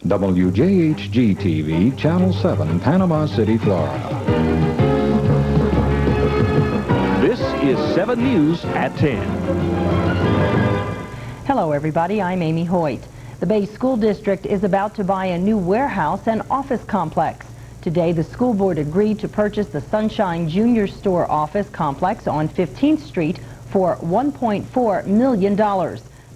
WJHG TV, Channel 7, Panama City, Florida. This is 7 News at 10. Hello, everybody. I'm Amy Hoyt. The Bay School District is about to buy a new warehouse and office complex. Today, the school board agreed to purchase the Sunshine Junior Store office complex on 15th Street for $1.4 million.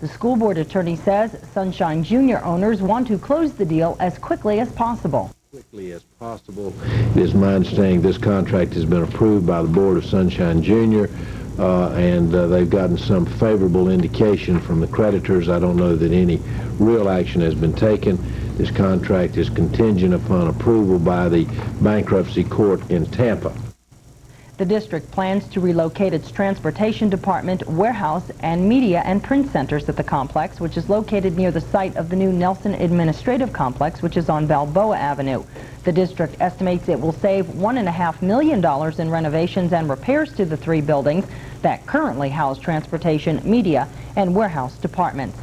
The school board attorney says Sunshine Junior owners want to close the deal as quickly as possible. Quickly as possible. It is my understanding this contract has been approved by the board of Sunshine Junior, and they've gotten some favorable indication from the creditors. I don't know that any real action has been taken. This contract is contingent upon approval by the bankruptcy court in Tampa. The district plans to relocate its transportation department, warehouse, and media and print centers at the complex, which is located near the site of the new Nelson Administrative Complex, which is on Balboa Avenue. The district estimates it will save $1.5 million in renovations and repairs to the 3 buildings that currently house transportation, media, and warehouse departments.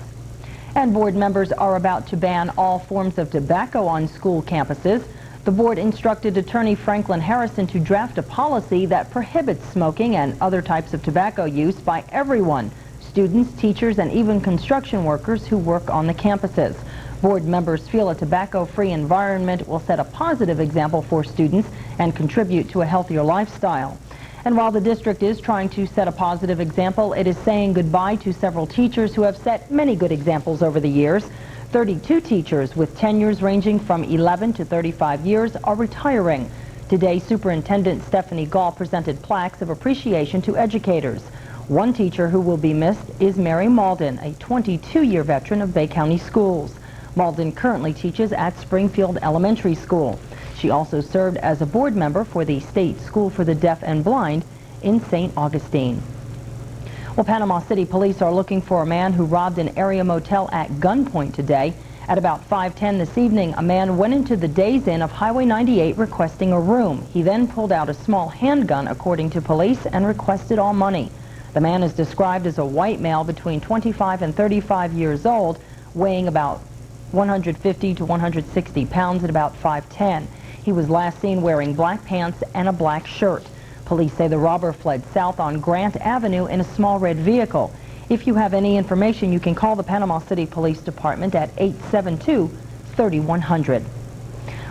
And board members are about to ban all forms of tobacco on school campuses. The board instructed attorney Franklin Harrison to draft a policy that prohibits smoking and other types of tobacco use by everyone, students, teachers, and even construction workers who work on the campuses. Board members feel a tobacco-free environment will set a positive example for students and contribute to a healthier lifestyle. And while the district is trying to set a positive example, it is saying goodbye to several teachers who have set many good examples over the years. 32 teachers with tenures ranging from 11 to 35 years are retiring. Today, Superintendent Stephanie Gall presented plaques of appreciation to educators. One teacher who will be missed is Mary Malden, a 22-year veteran of Bay County schools. Malden currently teaches at Springfield Elementary School. She also served as a board member for the State School for the Deaf and Blind in St. Augustine. Well, Panama City police are looking for a man who robbed an area motel at gunpoint today. At about 5:10 this evening, a man went into the Days Inn of Highway 98 requesting a room. He then pulled out a small handgun, according to police, and requested all money. The man is described as a white male between 25 and 35 years old, weighing about 150 to 160 pounds at about 5'10". He was last seen wearing black pants and a black shirt. Police say the robber fled south on Grant Avenue in a small red vehicle. If you have any information, you can call the Panama City Police Department at 872-3100.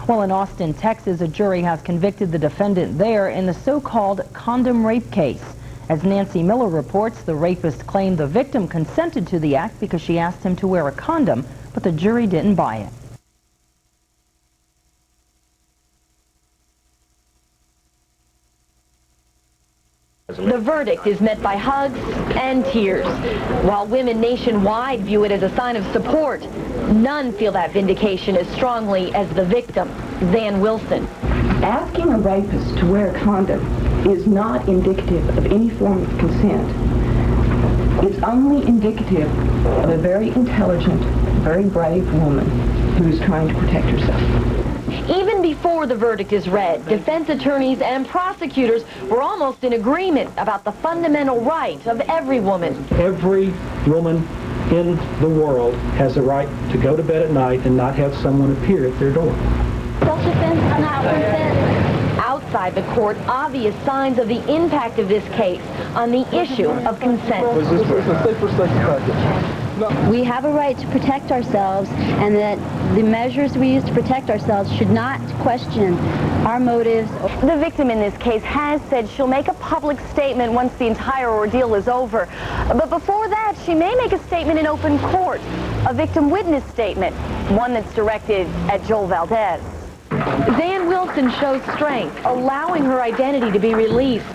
Well, in Austin, Texas, a jury has convicted the defendant there in the so-called condom rape case. As Nancy Miller reports, the rapist claimed the victim consented to the act because she asked him to wear a condom, but the jury didn't buy it. The verdict is met by hugs and tears. While women nationwide view it as a sign of support, none feel that vindication as strongly as the victim, Zan Wilson. Asking a rapist to wear a condom is not indicative of any form of consent. It's only indicative of a very intelligent, very brave woman who is trying to protect herself. Even before the verdict is read, defense attorneys and prosecutors were almost in agreement about the fundamental right of every woman. Every woman in the world has a right to go to bed at night and not have someone appear at their door. Self-defense, not consent. Outside the court, obvious signs of the impact of this case on the issue of consent. We have a right to protect ourselves, and that the measures we use to protect ourselves should not question our motives. The victim in this case has said she'll make a public statement once the entire ordeal is over. But before that, she may make a statement in open court, a victim witness statement, one that's directed at Joel Valdez. Zan Wilson shows strength, allowing her identity to be released.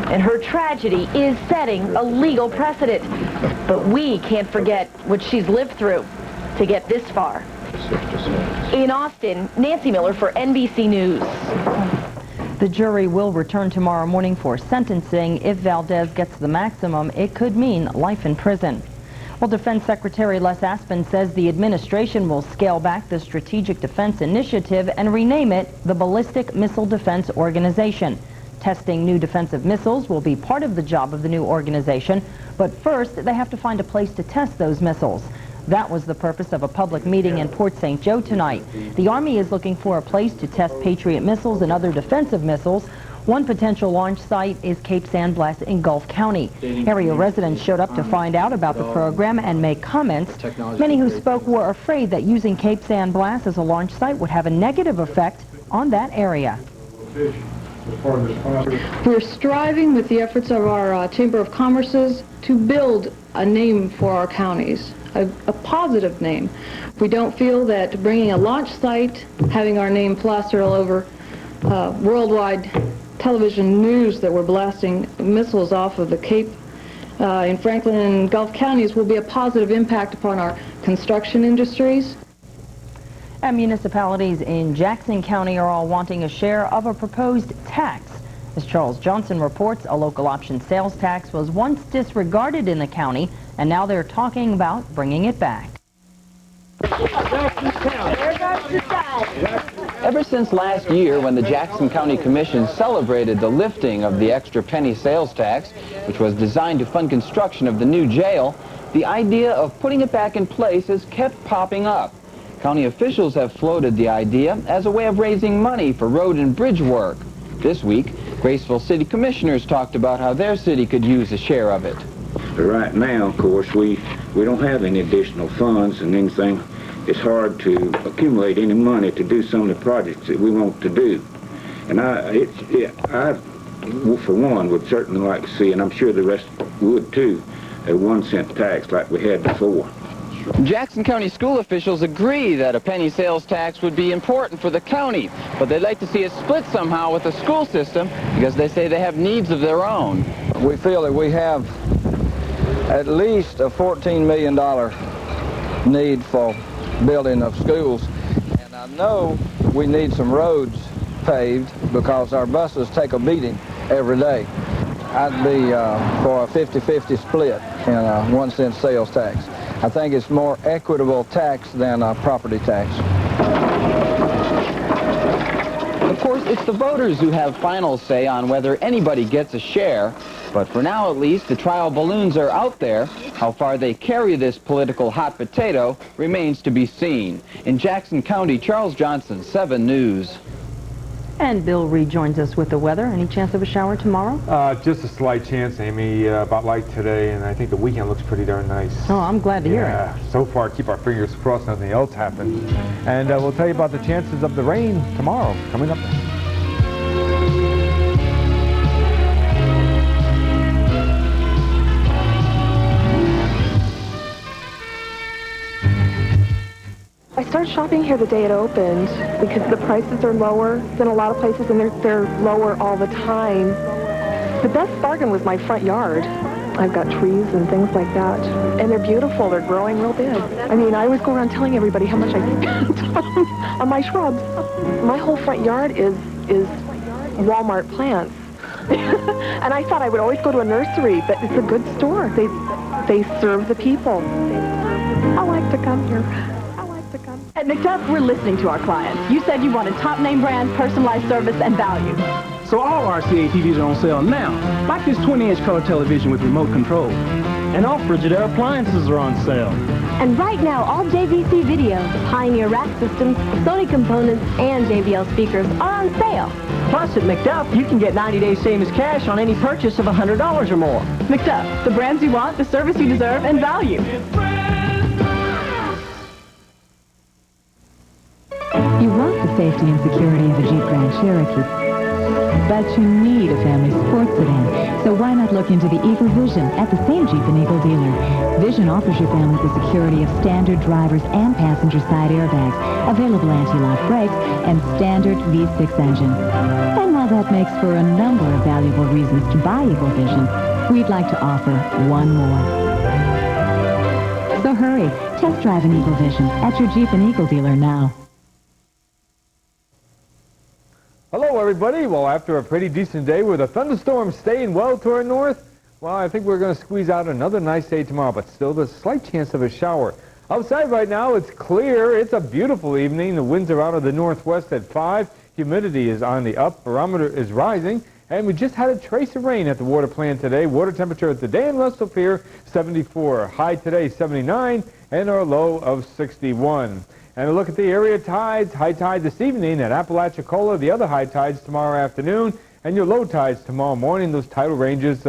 And her tragedy is setting a legal precedent. But we can't forget what she's lived through to get this far. In Austin, Nancy Miller for NBC News. The jury will return tomorrow morning for sentencing. If Valdez gets the maximum, it could mean life in prison. Well, Defense Secretary Les Aspin says the administration will scale back the Strategic Defense Initiative and rename it the Ballistic Missile Defense Organization. Testing new defensive missiles will be part of the job of the new organization, but first they have to find a place to test those missiles. That was the purpose of a public meeting in Port St. Joe tonight. The Army is looking for a place to test Patriot missiles and other defensive missiles. One potential launch site is Cape San Blas in Gulf County. Area residents showed up to find out about the program and make comments. Many who spoke were afraid that using Cape San Blas as a launch site would have a negative effect on that area. We're striving with the efforts of our Chamber of Commerce's to build a name for our counties, a positive name. We don't feel that bringing a launch site, having our name plastered all over worldwide television news that we're blasting missiles off of the Cape in Franklin and Gulf counties will be a positive impact upon our construction industries. And municipalities in Jackson County are all wanting a share of a proposed tax. As Charles Johnson reports, a local option sales tax was once disregarded in the county, and now they're talking about bringing it back. Ever since last year, when the Jackson County Commission celebrated the lifting of the extra penny sales tax, which was designed to fund construction of the new jail, the idea of putting it back in place has kept popping up. County officials have floated the idea as a way of raising money for road and bridge work. This week, Graceville City Commissioners talked about how their city could use a share of it. Right now, of course, we don't have any additional funds and anything. It's hard to accumulate any money to do some of the projects that we want to do. And I, for one, would certainly like to see, and I'm sure the rest would too, a 1 cent tax like we had before. Jackson County school officials agree that a penny sales tax would be important for the county, but they'd like to see it split somehow with the school system because they say they have needs of their own. We feel that we have at least a $14 million need for building of schools, and I know we need some roads paved because our buses take a beating every day. I'd be for a 50-50 split in a 1 cent sales tax. I think it's more equitable tax than a property tax. Of course, it's the voters who have final say on whether anybody gets a share, but for now at least, the trial balloons are out there. How far they carry this political hot potato remains to be seen. In Jackson County, Charles Johnson, 7 News. And Bill rejoins us with the weather. Any chance of a shower tomorrow? Just a slight chance, Amy, about like today, and I think the weekend looks pretty darn nice. Oh, I'm glad to hear it. So far, keep our fingers crossed nothing else happens. And we'll tell you about the chances of the rain tomorrow, coming up. I started shopping here the day it opened because the prices are lower than a lot of places, and they're lower all the time. The best bargain was my front yard. I've got trees and things like that, and they're beautiful. They're growing real big. I mean, I always go around telling everybody how much I spent on my shrubs. My whole front yard is Walmart plants. And I thought I would always go to a nursery, but it's a good store. They serve the people. I like to come here. At McDuff, we're listening to our clients. You said you wanted top name brands, personalized service, and value. So all RCA TVs are on sale now, like this 20-inch color television with remote control. And all Frigidaire appliances are on sale. And right now, all JVC videos, Pioneer rack systems, Sony components, and JBL speakers are on sale. Plus, at McDuff, you can get 90 days same as cash on any purchase of $100 or more. McDuff, the brands you want, the service you deserve, and value. You want the safety and security of a Jeep Grand Cherokee, but you need a family sports sedan. So why not look into the Eagle Vision at the same Jeep and Eagle dealer? Vision offers your family the security of standard drivers and passenger side airbags, available anti-lock brakes, and standard V6 engine. And while that makes for a number of valuable reasons to buy Eagle Vision, we'd like to offer one more. So hurry, test drive an Eagle Vision at your Jeep and Eagle dealer now. Hello, everybody. Well, after a pretty decent day with a thunderstorm staying well to our north, well, I think we're going to squeeze out another nice day tomorrow, but still there's a slight chance of a shower. Outside right now, it's clear. It's a beautiful evening. The winds are out of the northwest at 5. Humidity is on the up. Barometer is rising. And we just had a trace of rain at the water plant today. Water temperature today in Russell Pier, 74. High today, 79, and our low of 61. And a look at the area tides. High tide this evening at Apalachicola. The other high tides tomorrow afternoon. And your low tides tomorrow morning. Those tidal ranges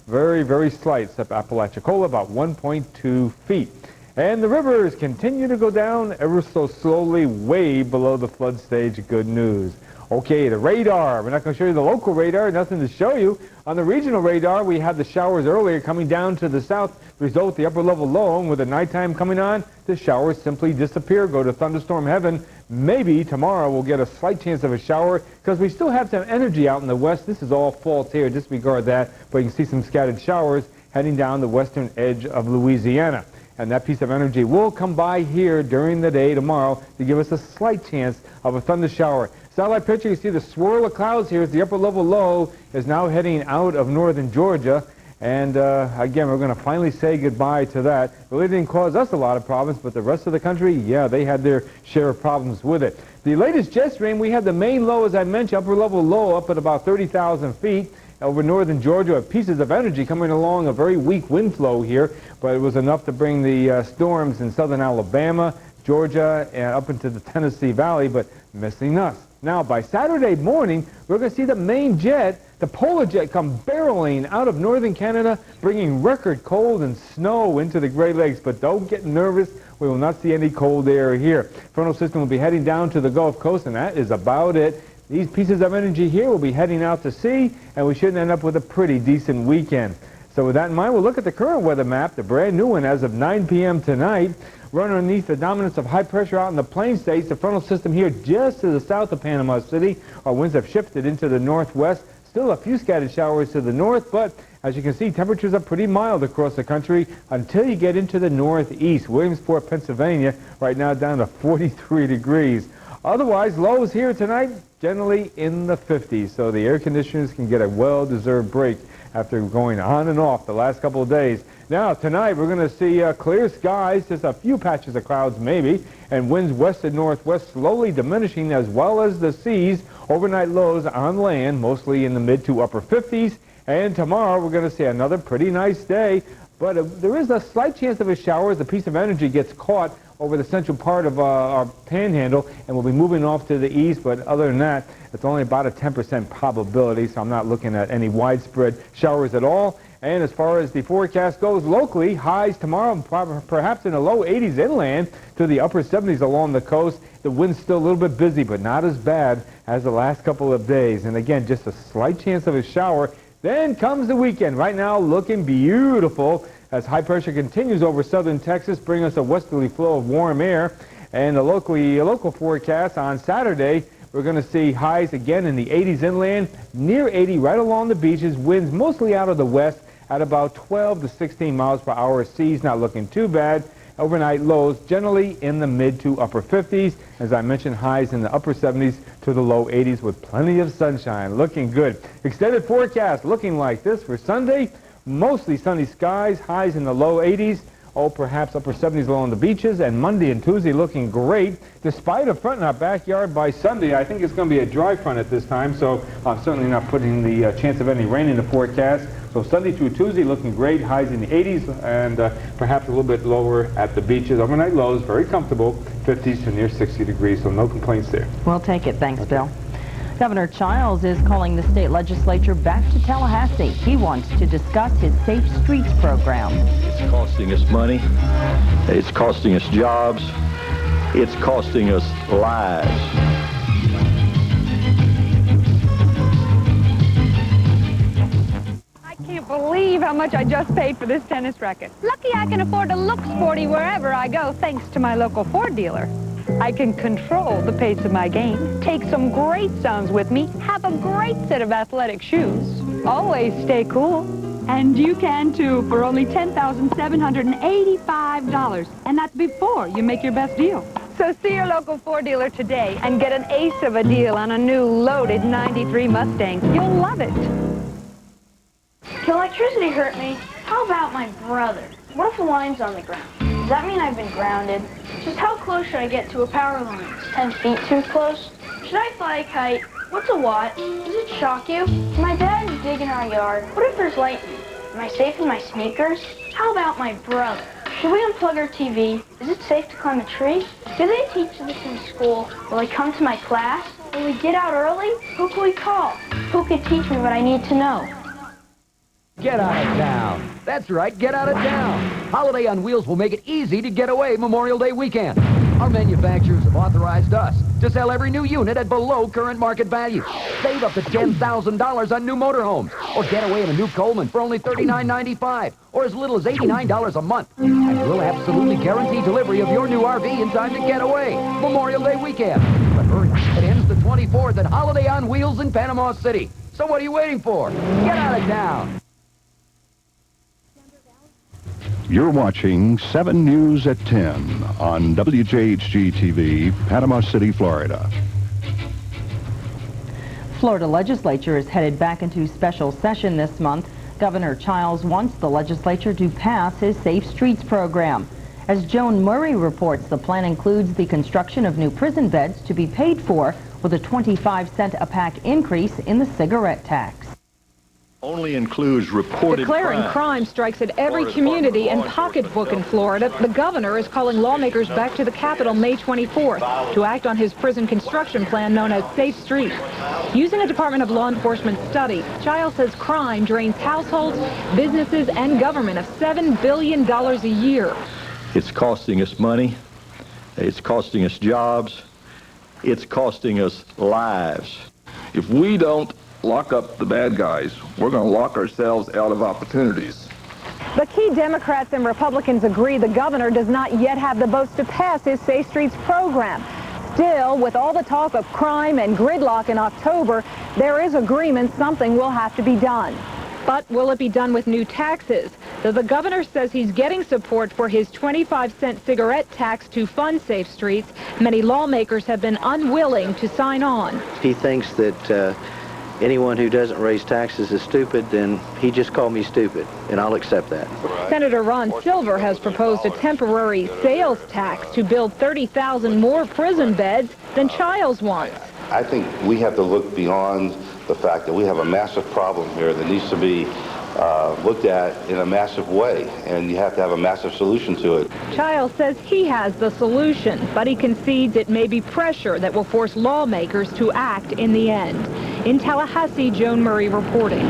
very, very slight. Except Apalachicola, about 1.2 feet. And the rivers continue to go down ever so slowly, way below the flood stage. Good news. Okay, the radar. We're not going to show you the local radar. Nothing to show you. On the regional radar, we had the showers earlier coming down to the south. Result, the upper level low, and with the nighttime coming on, the showers simply disappear, go to thunderstorm heaven. Maybe tomorrow we'll get a slight chance of a shower because we still have some energy out in the west. This is all false here. Disregard that. But you can see some scattered showers heading down the western edge of Louisiana. And that piece of energy will come by here during the day tomorrow to give us a slight chance of a thunder shower. Satellite picture, you see the swirl of clouds here as the upper level low is now heading out of northern Georgia. And again, we're going to finally say goodbye to that. It really didn't cause us a lot of problems, but the rest of the country, yeah, they had their share of problems with it. The latest jet stream, we had the main low, as I mentioned, upper level low up at about 30,000 feet. Over northern Georgia, pieces of energy coming along, a very weak wind flow here, but it was enough to bring the storms in southern Alabama, Georgia, and up into the Tennessee Valley, but missing us. Now, by Saturday morning, we're going to see the main jet, the polar jet, come barreling out of northern Canada, bringing record cold and snow into the Great Lakes. But don't get nervous. We will not see any cold air here. Frontal system will be heading down to the Gulf Coast, and that is about it. These pieces of energy here will be heading out to sea, and we should end up with a pretty decent weekend. So with that in mind, we'll look at the current weather map, the brand new one as of 9 p.m. tonight. Run underneath the dominance of high pressure out in the plain states. The frontal system here just to the south of Panama City. Our winds have shifted into the northwest. Still a few scattered showers to the north, but as you can see, temperatures are pretty mild across the country until you get into the northeast. Williamsport, Pennsylvania, right now down to 43 degrees. Otherwise, lows here tonight, generally in the 50s, so the air conditioners can get a well-deserved break after going on and off the last couple of days. Now, tonight, we're going to see clear skies, just a few patches of clouds maybe, and winds west and northwest slowly diminishing, as well as the seas. Overnight lows on land, mostly in the mid to upper 50s. And tomorrow, we're going to see another pretty nice day, but there is a slight chance of a shower as the piece of energy gets caught over the central part of our panhandle, and we'll be moving off to the east, but other than that, it's only about a 10% probability, so I'm not looking at any widespread showers at all. And as far as the forecast goes locally, highs tomorrow, perhaps in the low 80s inland to the upper 70s along the coast. The wind's still a little bit busy, but not as bad as the last couple of days. And again, just a slight chance of a shower. Then comes the weekend. Right now, looking beautiful as high pressure continues over southern Texas, bringing us a westerly flow of warm air. And the local forecast on Saturday, we're going to see highs again in the 80s inland, near 80 right along the beaches, winds mostly out of the west at about 12 to 16 miles per hour. Seas not looking too bad. Overnight lows generally in the mid to upper 50s. As I mentioned, highs in the upper 70s to the low 80s with plenty of sunshine. Looking good. Extended forecast looking like this for Sunday. Mostly sunny skies, highs in the low 80s. Perhaps upper 70s along the beaches, and Monday and Tuesday looking great. Despite a front in our backyard by Sunday, I think it's going to be a dry front at this time, so I'm certainly not putting the chance of any rain in the forecast. So Sunday through Tuesday looking great, highs in the 80s, and perhaps a little bit lower at the beaches. Overnight lows, very comfortable, 50s to near 60 degrees, so no complaints there. We'll take it. Thanks, Bill. Governor Childs is calling the state legislature back to Tallahassee. He wants to discuss his Safe Streets program. It's costing us money. It's costing us jobs. It's costing us lives. I can't believe how much I just paid for this tennis racket. Lucky I can afford to look sporty wherever I go thanks to my local Ford dealer. I can control the pace of my game, take some great sounds with me, have a great set of athletic shoes, always stay cool. And you can too for only $10,785. And that's before you make your best deal. So see your local Ford dealer today and get an ace of a deal on a new loaded 93 Mustang. You'll love it. Can electricity hurt me? How about my brother? What if a line's on the ground? Does that mean I've been grounded? Just how close should I get to a power line? 10 feet too close? Should I fly a kite? What's a watt? Does it shock you? My dad is digging our yard. What if there's lightning? Am I safe in my sneakers? How about my brother? Should we unplug our TV? Is it safe to climb a tree? Do they teach this in school? Will I come to my class? Will we get out early? Who can we call? Who can teach me what I need to know? Get out of town. That's right, get out of town. Holiday on Wheels will make it easy to get away Memorial Day weekend. Our manufacturers have authorized us to sell every new unit at below current market value. Save up to $10,000 on new motorhomes. Or get away in a new Coleman for only $39.95. Or as little as $89 a month. And we'll absolutely guarantee delivery of your new RV in time to get away Memorial Day weekend. But hurry, it ends the 24th at Holiday on Wheels in Panama City. So what are you waiting for? Get out of town. You're watching 7 News at 10 on WJHG TV, Panama City, Florida. Florida legislature is headed back into special session this month. Governor Childs wants the legislature to pass his Safe Streets program. As Joan Murray reports, the plan includes the construction of new prison beds to be paid for with a 25-cent a pack increase in the cigarette tax. Only includes reported Declaring crime strikes at every community and pocketbook in Florida, the governor is calling lawmakers back to the Capitol May 24th to act on his prison construction plan known as Safe Streets. Using a Department of Law Enforcement study, Childs says crime drains households, businesses, and government of $7 billion a year. It's costing us money. It's costing us jobs. It's costing us lives. If we don't lock up the bad guys, we're going to lock ourselves out of opportunities. But key Democrats and Republicans agree the governor does not yet have the votes to pass his Safe Streets program. Still, with all the talk of crime and gridlock in October, there is agreement something will have to be done. But will it be done with new taxes? Though the governor says he's getting support for his 25-cent cigarette tax to fund Safe Streets, many lawmakers have been unwilling to sign on. He thinks that anyone who doesn't raise taxes is stupid, then he just called me stupid, and I'll accept that. Senator Ron Silver has proposed a temporary sales tax to build 30,000 more prison beds than Childs wants. I think we have to look beyond the fact that we have a massive problem here that needs to be looked at in a massive way, and you have to have a massive solution to it. Childs says he has the solution, but he concedes it may be pressure that will force lawmakers to act in the end. In Tallahassee, Joan Murray reporting.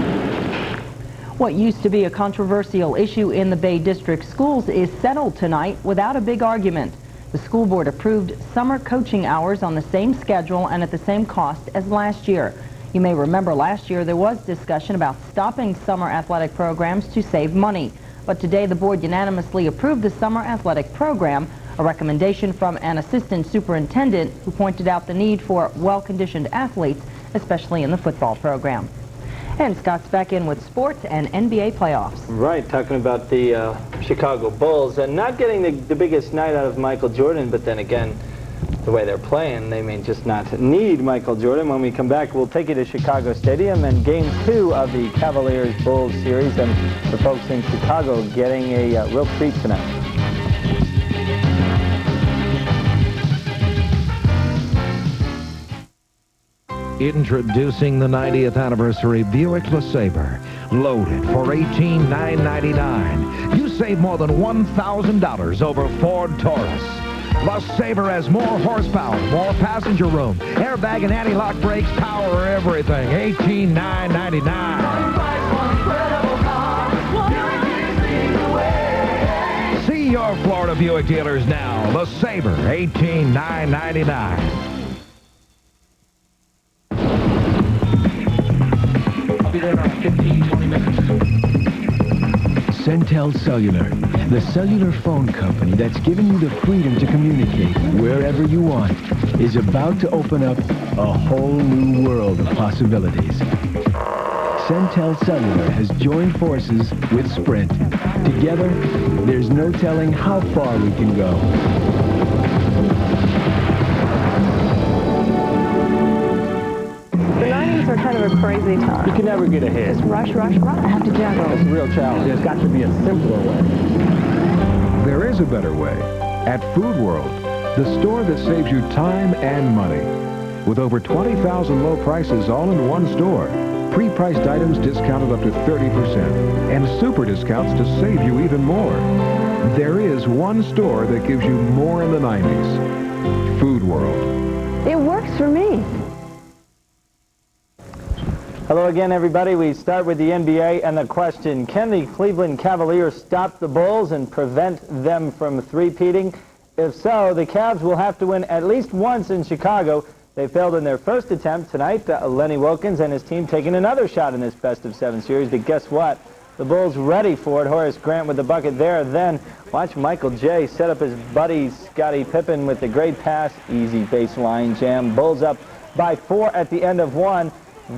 What used to be a controversial issue in the Bay District schools is settled tonight without a big argument. The school board approved summer coaching hours on the same schedule and at the same cost as last year. You may remember last year there was discussion about stopping summer athletic programs to save money. But today the board unanimously approved the summer athletic program, a recommendation from an assistant superintendent who pointed out the need for well-conditioned athletes, especially in the football program. And Scott's back in with sports and NBA playoffs. Right, talking about the Chicago Bulls and not getting the biggest night out of Michael Jordan, but then again, the way they're playing, they may just not need Michael Jordan. When we come back, we'll take you to Chicago Stadium and Game 2 of the Cavaliers-Bulls series, and the folks in Chicago getting a real treat tonight. Introducing the 90th anniversary Buick LeSabre, loaded for $18,999. You save more than $1,000 over Ford Taurus. LeSabre has more horsepower, more passenger room, airbag and anti-lock brakes, power, everything. $18,999. See your Florida Buick dealers now. LeSabre, $18,999. I'll be there in around 15, 20 minutes. Centel Cellular, the cellular phone company that's giving you the freedom to communicate wherever you want, is about to open up a whole new world of possibilities. Centel Cellular has joined forces with Sprint. Together, there's no telling how far we can go. The 90s are kind of a crazy time. You can never get ahead. Just rush, rush, rush. I have to juggle. It's a real challenge. There's got to be a simpler way. There is a better way. At Food World, the store that saves you time and money. with over 20,000 low prices all in one store. Pre-priced items discounted up to 30%, and super discounts to save you even more. There is one store that gives you more in the 90s. Food World. It works for me. Hello again, everybody. We start with the NBA and the question, can the Cleveland Cavaliers stop the Bulls and prevent them from three-peating? If so, the Cavs will have to win at least once in Chicago. They failed in their first attempt tonight. Lenny Wilkins and his team taking another shot in this best-of-7 series. But guess what? The Bulls ready for it. Horace Grant with the bucket there. Then watch Michael J. set up his buddy Scottie Pippen with the great pass. Easy baseline jam. Bulls up by 4 at the end of 1.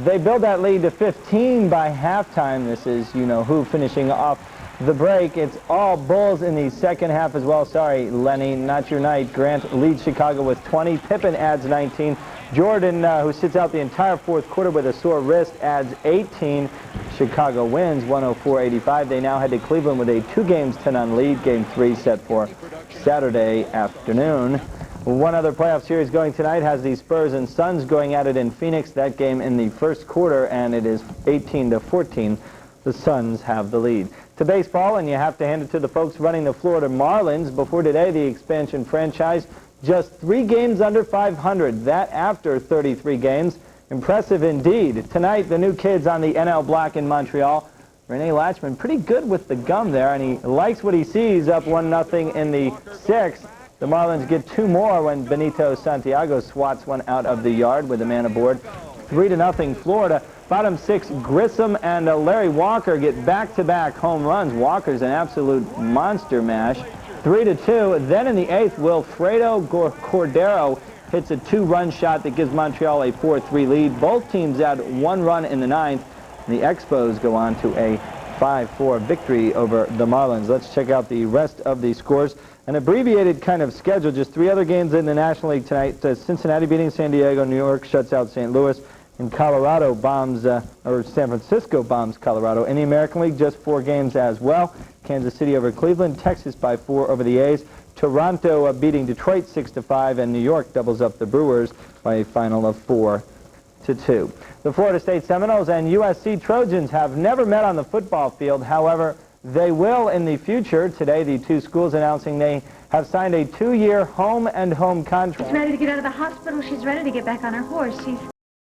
They build that lead to 15 by halftime. This is, you know who, finishing off the break. It's all Bulls in the second half as well. Sorry, Lenny, not your night. Grant leads Chicago with 20. Pippen adds 19. Jordan, who sits out the entire fourth quarter with a sore wrist, adds 18. Chicago wins 104-85. They now head to Cleveland with a 2-0 lead. Game 3 set for Saturday afternoon. One other playoff series going tonight has the Spurs and Suns going at it in Phoenix. That game in the first quarter, and it is 18-14. The Suns have the lead. To baseball, and you have to hand it to the folks running the Florida Marlins. Before today, the expansion franchise just 3 games under 500. That after 33 games. Impressive indeed. Tonight, the new kids on the NL block in Montreal. Rene Latchman pretty good with the gum there, and he likes what he sees, up 1-0 in the 6th. The Marlins get 2 more when Benito Santiago swats one out of the yard with a man aboard. 3-0 Florida. Bottom 6, Grissom and Larry Walker get back-to-back home runs. Walker's an absolute monster mash. 3-2. Then in the 8th, Wilfredo Cordero hits a 2-run shot that gives Montreal a 4-3 lead. Both teams add 1 run in the 9th. The Expos go on to a 5-4 victory over the Marlins. Let's check out the rest of the scores. An abbreviated kind of schedule, just 3 other games in the National League tonight. Cincinnati beating San Diego, New York shuts out St. Louis, and Colorado bombs, or San Francisco bombs Colorado. In the American League, just 4 games as well. Kansas City over Cleveland, Texas by 4 over the A's, Toronto beating Detroit 6-5, and New York doubles up the Brewers by a final of 4-2. The Florida State Seminoles and USC Trojans have never met on the football field. However, they will in the future. Today, the 2 schools announcing they have signed a 2-year home-and-home contract. She's ready to get out of the hospital. She's ready to get back on her horse. She's